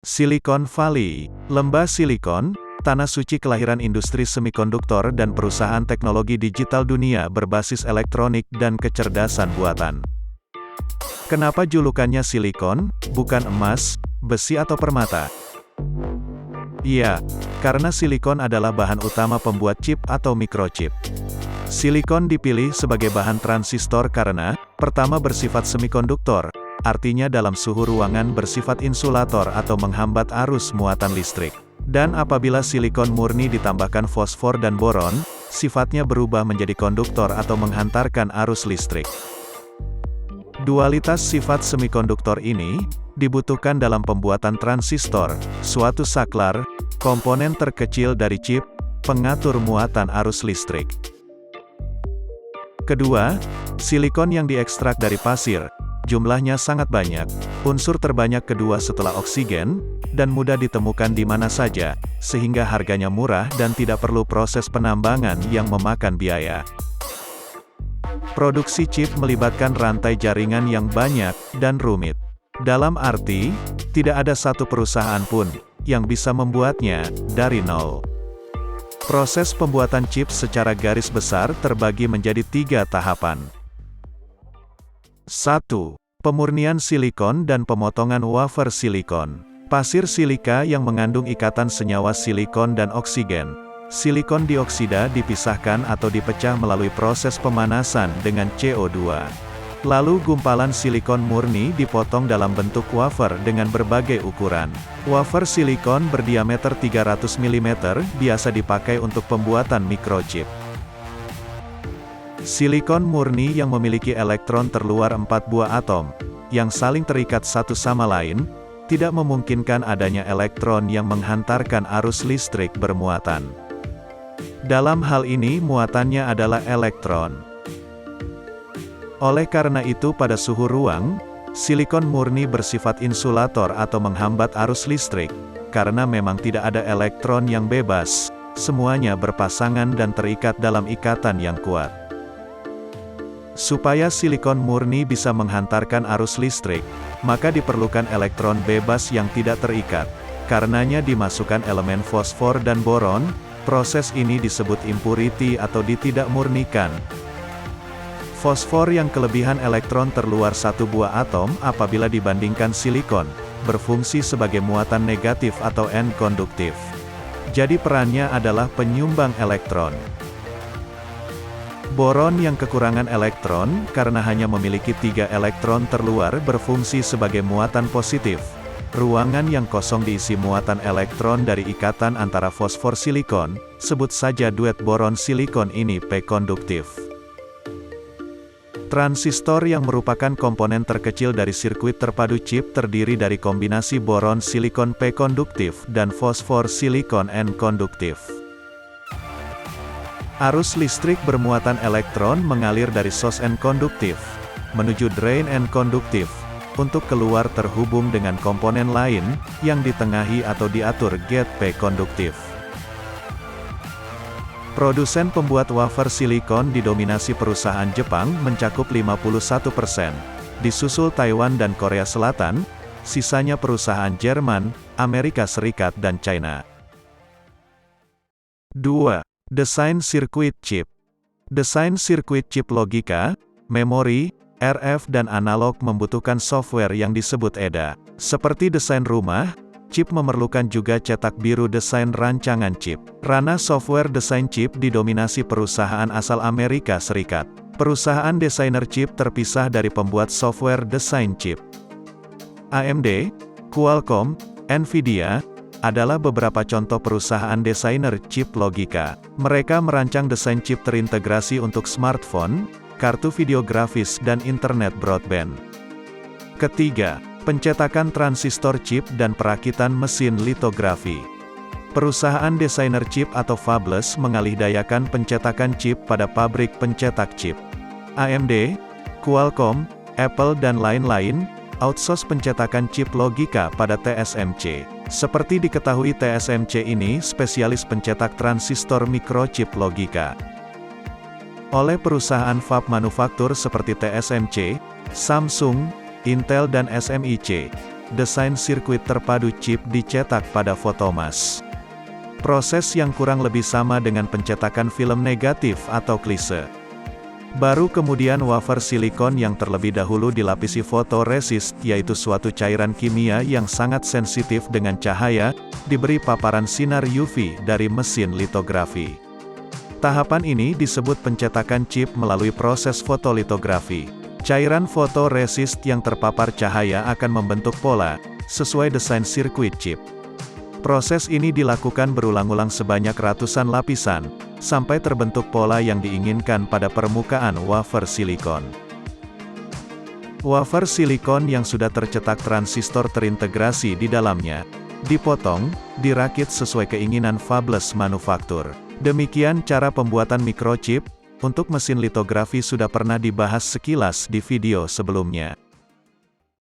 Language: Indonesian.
Silicon Valley, lembah Silikon, tanah suci kelahiran industri semikonduktor dan perusahaan teknologi digital dunia berbasis elektronik dan kecerdasan buatan. Kenapa julukannya silikon, bukan emas, besi atau permata? Iya, karena silikon adalah bahan utama pembuat chip atau microchip. Silikon dipilih sebagai bahan transistor karena, pertama bersifat semikonduktor, artinya dalam suhu ruangan bersifat insulator atau menghambat arus muatan listrik. Dan apabila silikon murni ditambahkan fosfor dan boron, sifatnya berubah menjadi konduktor atau menghantarkan arus listrik. Dualitas sifat semikonduktor ini dibutuhkan dalam pembuatan transistor, suatu saklar, komponen terkecil dari chip, pengatur muatan arus listrik. Kedua, silikon yang diekstrak dari pasir, jumlahnya sangat banyak, unsur terbanyak kedua setelah oksigen, dan mudah ditemukan di mana saja, sehingga harganya murah dan tidak perlu proses penambangan yang memakan biaya. Produksi chip melibatkan rantai jaringan yang banyak dan rumit. Dalam arti, tidak ada satu perusahaan pun yang bisa membuatnya dari nol. Proses pembuatan chip secara garis besar terbagi menjadi 3 tahapan. 1. Pemurnian silikon dan pemotongan wafer silikon. Pasir silika yang mengandung ikatan senyawa silikon dan oksigen. Silikon dioksida dipisahkan atau dipecah melalui proses pemanasan dengan CO2. Lalu gumpalan silikon murni dipotong dalam bentuk wafer dengan berbagai ukuran. Wafer silikon berdiameter 300 mm biasa dipakai untuk pembuatan microchip. Silikon murni yang memiliki elektron terluar 4 buah atom, yang saling terikat satu sama lain, tidak memungkinkan adanya elektron yang menghantarkan arus listrik bermuatan. Dalam hal ini muatannya adalah elektron. Oleh karena itu pada suhu ruang, silikon murni bersifat insulator atau menghambat arus listrik, karena memang tidak ada elektron yang bebas, semuanya berpasangan dan terikat dalam ikatan yang kuat. Supaya silikon murni bisa menghantarkan arus listrik, maka diperlukan elektron bebas yang tidak terikat. Karenanya dimasukkan elemen fosfor dan boron, proses ini disebut impurity atau ditidakmurnikan. Fosfor yang kelebihan elektron terluar satu buah atom apabila dibandingkan silikon, berfungsi sebagai muatan negatif atau N-konduktif. Jadi perannya adalah penyumbang elektron. Boron yang kekurangan elektron, karena hanya memiliki 3 elektron terluar berfungsi sebagai muatan positif. Ruangan yang kosong diisi muatan elektron dari ikatan antara fosfor silikon, sebut saja duet boron silikon ini P-konduktif. Transistor yang merupakan komponen terkecil dari sirkuit terpadu chip terdiri dari kombinasi boron silikon P-konduktif dan fosfor silikon N-konduktif. Arus listrik bermuatan elektron mengalir dari sos N-konduktif menuju drain N-konduktif untuk keluar terhubung dengan komponen lain yang ditengahi atau diatur gate P-konduktif. Produsen pembuat wafer silikon didominasi perusahaan Jepang mencakup 51%, disusul Taiwan dan Korea Selatan, sisanya perusahaan Jerman, Amerika Serikat dan China. 2. Desain sirkuit chip. Desain sirkuit chip logika, memori, RF dan analog membutuhkan software yang disebut EDA. Seperti desain rumah, chip memerlukan juga cetak biru desain rancangan chip. Ranah software desain chip didominasi perusahaan asal Amerika Serikat. Perusahaan desainer chip terpisah dari pembuat software desain chip. AMD, Qualcomm, Nvidia, adalah beberapa contoh perusahaan desainer chip logika. Mereka merancang desain chip terintegrasi untuk smartphone, kartu video grafis dan internet broadband. Ketiga, pencetakan transistor chip dan perakitan mesin litografi. Perusahaan desainer chip atau fabless mengalihdayakan pencetakan chip pada pabrik pencetak chip. AMD, Qualcomm, Apple dan lain-lain, outsource pencetakan chip logika pada TSMC. Seperti diketahui TSMC ini spesialis pencetak transistor microchip logika. Oleh perusahaan fab manufaktur seperti TSMC, Samsung, Intel dan SMIC, desain sirkuit terpadu chip dicetak pada fotomas. Proses yang kurang lebih sama dengan pencetakan film negatif atau klise. Baru kemudian wafer silikon yang terlebih dahulu dilapisi fotoresist, yaitu suatu cairan kimia yang sangat sensitif dengan cahaya, diberi paparan sinar UV dari mesin litografi. Tahapan ini disebut pencetakan chip melalui proses fotolitografi. Cairan fotoresist yang terpapar cahaya akan membentuk pola, sesuai desain sirkuit chip. Proses ini dilakukan berulang-ulang sebanyak ratusan lapisan, sampai terbentuk pola yang diinginkan pada permukaan wafer silikon. Wafer silikon yang sudah tercetak transistor terintegrasi di dalamnya, dipotong, dirakit sesuai keinginan fabless manufaktur. Demikian cara pembuatan microchip. Untuk mesin litografi sudah pernah dibahas sekilas di video sebelumnya.